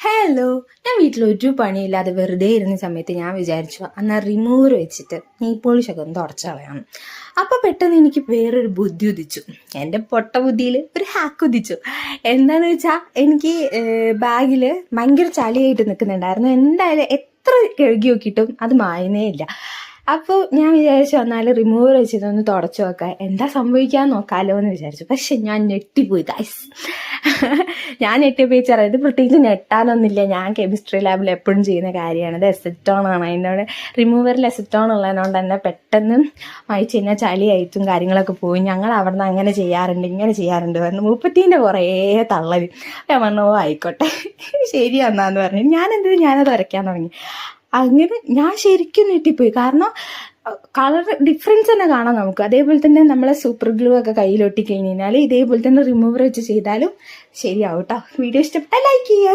Hello, ഞാൻ വീട്ടിൽ ഒരു പണിയില്ലാതെ വെറുതെ ഇരുന്ന സമയത്ത് ഞാൻ വിചാരിച്ചു എന്നാൽ റിമൂവർ വെച്ചിട്ട് നെയിൽ പോളിഷൊക്കെ ഒന്ന് തുടച്ചു കളയാം. അപ്പോൾ പെട്ടെന്ന് എനിക്ക് വേറൊരു ബുദ്ധി ഉദിച്ചു. എൻ്റെ പൊട്ട ബുദ്ധിയിൽ ഒരു ഹാക്ക് ഉദിച്ചു. എന്താണെന്ന് വെച്ചാൽ എനിക്ക് ബാഗിൽ ഭയങ്കര ചളിയായിട്ട് നിൽക്കുന്നുണ്ടായിരുന്നു. എന്തായാലും എത്ര കഴുകി നോക്കിയിട്ടും അത് മായുന്നേ ഇല്ല. അപ്പോൾ ഞാൻ വിചാരിച്ചു എന്നാൽ റിമൂവർ വെച്ചിട്ടൊന്ന് തുടച്ചു നോക്കാം, എന്താ സംഭവിക്കാൻ നോക്കാമല്ലോ എന്ന് വിചാരിച്ചു. പക്ഷെ ഞാൻ ഞെട്ടിപ്പോയി ഗൈസ്. ഞാൻ ഞെട്ടിപ്പോയി ഇത് പ്രത്യേകിച്ച് ഞെട്ടാനൊന്നുമില്ല. ഞാൻ കെമിസ്ട്രി ലാബിൽ എപ്പോഴും ചെയ്യുന്ന കാര്യമാണ്. ഇത് എസറ്റോൺ ആണ്. അതിനോട് റിമൂവറിൽ എസറ്റോൺ ഉള്ളതിനോണ്ട് തന്നെ പെട്ടെന്ന് മായിച്ച് കഴിഞ്ഞാൽ ചളിയായിട്ടും കാര്യങ്ങളൊക്കെ പോയി. ഞങ്ങൾ അവിടെ നിന്ന് അങ്ങനെ ചെയ്യാറുണ്ട് ഇങ്ങനെ ചെയ്യാറുണ്ട് പറഞ്ഞു. 30 കുറേ തള്ളല്. ഞാൻ പറഞ്ഞു ഓ ആയിക്കോട്ടെ ശരി എന്നാന്ന് പറഞ്ഞു. ഞാനത് വരയ്ക്കാൻ തുടങ്ങി. അങ്ങനെ ഞാൻ ശരിക്കും ഞെട്ടിപ്പോയി. കാരണം കളർ ഡിഫറൻസ് തന്നെ കാണാം നമുക്ക്. അതേപോലെ തന്നെ നമ്മളെ സൂപ്പർ ഗ്ലൂ ഒക്കെ കയ്യിലൊട്ടി കഴിഞ്ഞാൽ ഇതേപോലെ തന്നെ റിമൂവർ വെച്ച് ചെയ്താലും ശരിയാവും കേട്ടോ. വീഡിയോ ഇഷ്ടപ്പെട്ടാൽ ലൈക്ക് ചെയ്യുക.